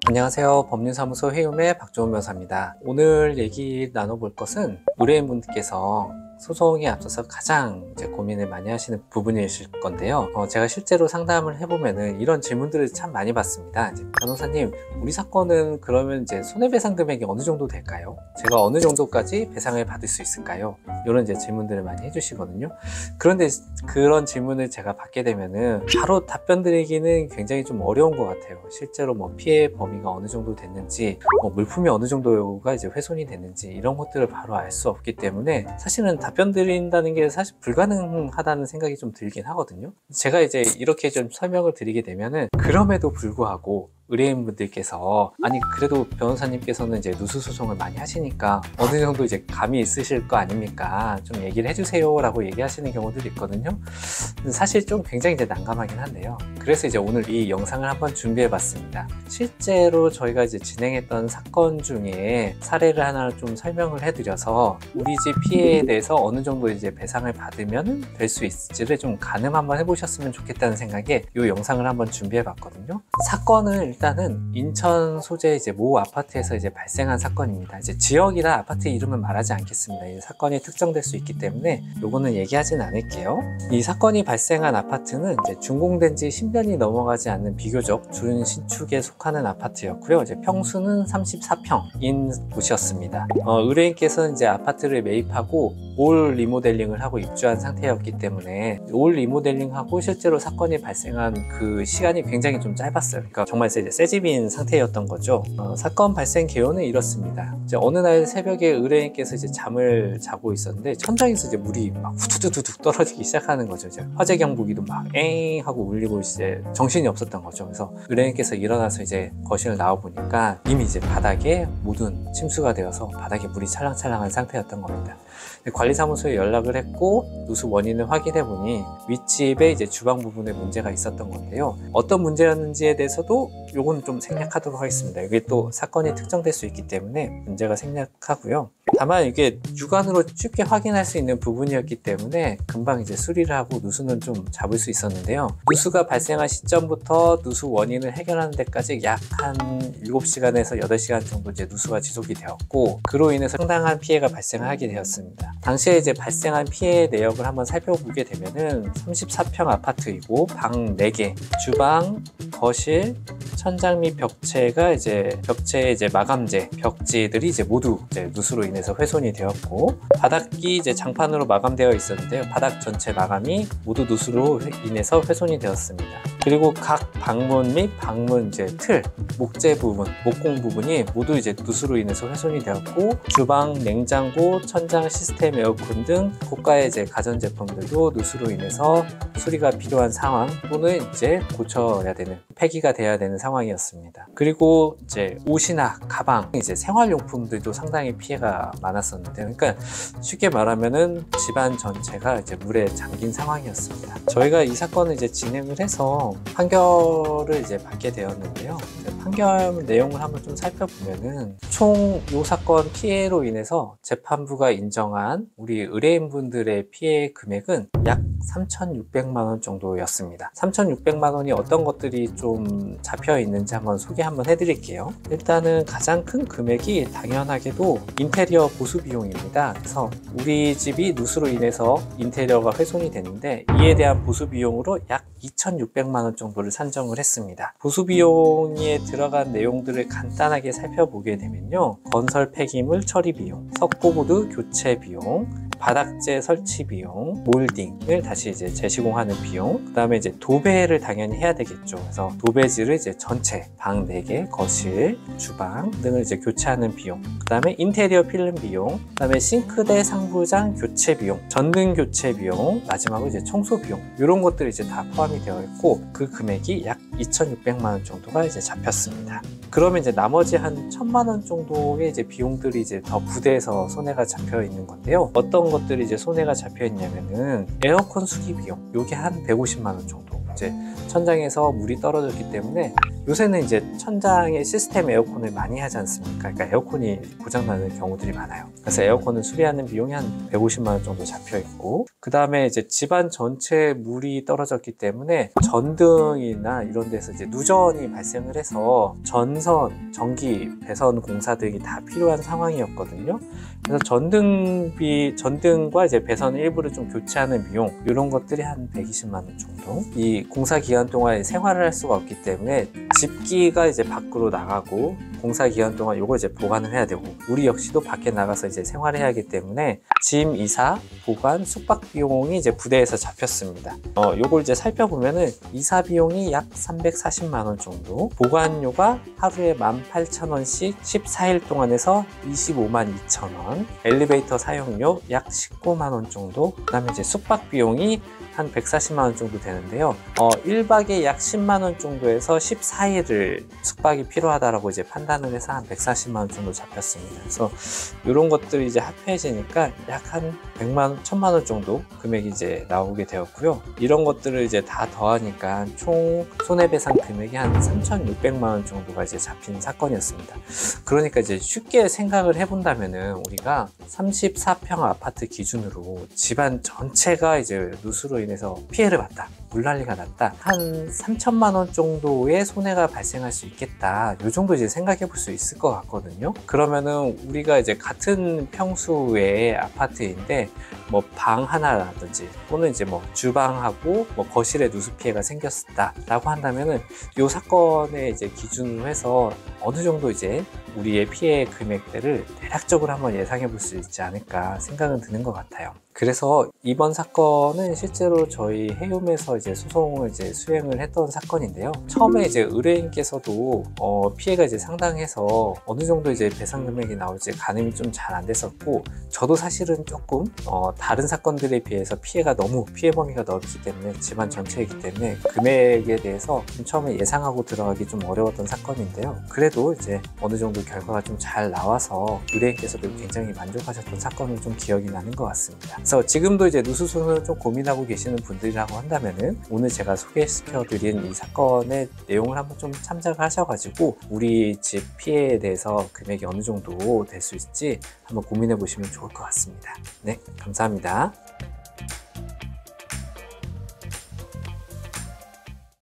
안녕하세요. 법률사무소 해움의 박종훈 변호사입니다. 오늘 얘기 나눠볼 것은 의뢰인분들께서 소송에 앞서서 가장 고민을 많이 하시는 부분이실 건데요. 제가 실제로 상담을 해보면은 이런 질문들을 참 많이 받습니다. 변호사님, 우리 사건은 그러면 손해배상 금액이 어느 정도 될까요? 제가 어느 정도까지 배상을 받을 수 있을까요? 이런 질문들을 많이 해주시거든요. 그런데 그런 질문을 제가 받게 되면은 바로 답변 드리기는 굉장히 좀 어려운 것 같아요. 실제로 피해 범위가 어느 정도 됐는지, 물품이 어느 정도가 훼손이 됐는지 이런 것들을 바로 알 수 없기 때문에 사실은 답변 드린다는 게 사실 불가능하다는 생각이 좀 들긴 하거든요. 제가 이렇게 좀 설명을 드리게 되면은 그럼에도 불구하고 의뢰인분들께서 아니 그래도 변호사님께서는 누수소송을 많이 하시니까 어느 정도 감이 있으실 거 아닙니까? 좀 얘기를 해주세요 라고 얘기하시는 경우들이 있거든요. 사실 좀 굉장히 난감하긴 한데요. 그래서 오늘 이 영상을 한번 준비해 봤습니다. 실제로 저희가 진행했던 사건 중에 사례를 하나 좀 설명을 해드려서 우리 집 피해에 대해서 어느 정도 배상을 받으면 될 수 있을지를 좀 가늠 한번 해보셨으면 좋겠다는 생각에 이 영상을 한번 준비해 봤거든요. 사건은 일단은 인천 소재 모 아파트에서 발생한 사건입니다. 지역이나 아파트 이름은 말하지 않겠습니다. 이 사건이 특정될 수 있기 때문에 요거는 얘기하진 않을게요. 이 사건이 발생한 아파트는 준공된 지 10년이 넘어가지 않는 비교적 준신축에 속하는 아파트였고요. 평수는 34평인 곳이었습니다. 의뢰인께서는 아파트를 매입하고 올 리모델링을 하고 입주한 상태였기 때문에 올 리모델링하고 실제로 사건이 발생한 그 시간이 굉장히 좀 짧았어요. 그러니까 정말 새 집인 상태였던 거죠. 사건 발생 개요는 이렇습니다. 어느 날 새벽에 의뢰인께서 잠을 자고 있었는데 천장에서 물이 막 후두두둑 떨어지기 시작하는 거죠. 화재 경보기도 막 엥 하고 울리고 정신이 없었던 거죠. 그래서 의뢰인께서 일어나서 거실을 나와 보니까 이미 바닥에 모든 침수가 되어서 바닥에 물이 찰랑찰랑한 상태였던 겁니다. 관리사무소에 연락을 했고 누수 원인을 확인해 보니 윗집에 주방 부분에 문제가 있었던 건데요. 어떤 문제였는지에 대해서도 요건 좀 생략하도록 하겠습니다. 이게 또 사건이 특정될 수 있기 때문에 문제가 생략하고요. 다만 이게 육안으로 쉽게 확인할 수 있는 부분이었기 때문에 금방 수리를 하고 누수는 좀 잡을 수 있었는데요. 누수가 발생한 시점부터 누수 원인을 해결하는 데까지 약 한 7시간에서 8시간 정도 누수가 지속이 되었고 그로 인해서 상당한 피해가 발생하게 되었습니다. 당시에 발생한 피해 내역을 한번 살펴보게 되면은 34평 아파트이고 방 4개, 주방, 거실, 천장 및 벽체가 벽체의 마감재, 벽지들이 모두 누수로 인해서 훼손이 되었고 바닥이 장판으로 마감되어 있었는데요. 바닥 전체 마감이 모두 누수로 인해서 훼손이 되었습니다. 그리고 각 방문 및 방문 틀, 목재 부분, 목공 부분이 모두 누수로 인해서 훼손이 되었고 주방, 냉장고, 천장 시스템 에어컨 등 고가의 가전제품들도 누수로 인해서 수리가 필요한 상황 또는 고쳐야 되는 폐기가 돼야 되는 상황이었습니다. 그리고 옷이나 가방, 생활용품들도 상당히 피해가 많았었는데요. 그러니까 쉽게 말하면은 집안 전체가 물에 잠긴 상황이었습니다. 저희가 이 사건을 진행을 해서 판결을 받게 되었는데요. 판결 내용을 한번 좀 살펴보면은 총 이 사건 피해로 인해서 재판부가 인정한 우리 의뢰인분들의 피해 금액은 약 3,600만 원 정도였습니다. 3,600만 원이 어떤 것들이 좀 잡혀 있는지 소개 한번 해드릴게요. 일단은 가장 큰 금액이 당연하게도 인테리어 보수 비용입니다. 그래서 우리 집이 누수로 인해서 인테리어가 훼손이 됐는데 이에 대한 보수 비용으로 약 2,600만 원 정도를 산정을 했습니다. 보수 비용에 들어간 내용들을 간단하게 살펴보게 되면요. 건설 폐기물 처리 비용, 석고보드 교체 비용, 바닥재 설치 비용, 몰딩을 다시 재시공하는 비용, 그 다음에 도배를 당연히 해야 되겠죠. 그래서 도배지를 전체 방 4개, 거실, 주방 등을 교체하는 비용, 그 다음에 인테리어 필름 비용, 그 다음에 싱크대 상부장 교체 비용, 전등 교체 비용, 마지막으로 청소 비용 이런 것들이 다 포함이 되어 있고 그 금액이 약 2,600만 원 정도가 잡혔습니다. 그러면 나머지 한 1,000만 원 정도의 비용들이 더 부대에서 손해가 잡혀 있는 건데요. 어떤 것들이 손해가 잡혀 있냐면은 에어컨 수기 비용, 요게 한 150만 원 정도 이제 천장에서 물이 떨어졌기 때문에 요새는 이제 천장에 시스템 에어컨을 많이 하지 않습니까? 그러니까 에어컨이 고장나는 경우들이 많아요. 그래서 에어컨을 수리하는 비용이 한 150만 원 정도 잡혀 있고, 그 다음에 이제 집안 전체에 물이 떨어졌기 때문에 전등이나 이런 데서 이제 누전이 발생을 해서 전선, 전기, 배선 공사 등이 다 필요한 상황이었거든요. 그래서 전등과 이제 배선 일부를 좀 교체하는 비용, 이런 것들이 한 120만 원 정도. 이 공사 기간 동안 생활을 할 수가 없기 때문에 집기가 이제 밖으로 나가고, 공사 기간 동안 요걸 이제 보관을 해야 되고, 우리 역시도 밖에 나가서 이제 생활을 해야 하기 때문에 짐 이사, 보관, 숙박 비용이 이제 부대에서 잡혔습니다. 요걸 이제 살펴보면은 이사 비용이 약 340만 원 정도, 보관료가 하루에 18,000원씩 14일 동안 해서 25만 2천 원, 엘리베이터 사용료 약 19만 원 정도, 그 다음에 이제 숙박 비용이 한 140만 원 정도 되는데요. 1박에 약 10만 원 정도에서 14일을 숙박이 필요하다라고 이제 판단을 해서 한 140만 원 정도 잡혔습니다. 그래서 이런 것들이 이제 합해지니까 약 한 100만 원, 1000만 원 정도 금액이 이제 나오게 되었고요. 이런 것들을 이제 다 더하니까 총 손해배상 금액이 한 3,600만 원 정도가 이제 잡힌 사건이었습니다. 그러니까 이제 쉽게 생각을 해본다면은 우리가 34평 아파트 기준으로 집안 전체가 이제 누수로 인해서 피해를 봤다, 물난리가 났다, 한 3천만 원 정도의 손해가 발생할 수 있겠다, 이 정도 이제 생각해 볼 수 있을 것 같거든요. 그러면은 우리가 이제 같은 평수의 아파트인데 뭐 방 하나라든지 또는 이제 뭐 주방하고 뭐 거실에 누수 피해가 생겼다라고 한다면은 이 사건의 이제 기준으로 해서 어느 정도 이제 우리의 피해 금액대를 대략적으로 한번 예상해 볼 수 있지 않을까 생각은 드는 것 같아요. 그래서 이번 사건은 실제로 저희 해움에서 이제 소송을 이제 수행을 했던 사건인데요. 처음에 이제 의뢰인께서도 피해가 이제 상당해서 어느 정도 이제 배상 금액이 나올지 가늠이 좀 잘 안 됐었고, 저도 사실은 조금 다른 사건들에 비해서 피해 범위가 넓기 때문에, 집안 전체이기 때문에 금액에 대해서 좀 처음에 예상하고 들어가기 좀 어려웠던 사건인데요. 그래도 이제 어느 정도 결과가 좀 잘 나와서 의뢰인께서도 굉장히 만족하셨던 사건으로 좀 기억이 나는 것 같습니다. 그래서 지금도 이제 누수손을 좀 고민하고 계시는 분들이라고 한다면은 오늘 제가 소개시켜드린 이 사건의 내용을 한번 좀 참작을 하셔가지고 우리 집 피해에 대해서 금액이 어느 정도 될 수 있을지 한번 고민해 보시면 좋을 것 같습니다. 네, 감사합니다.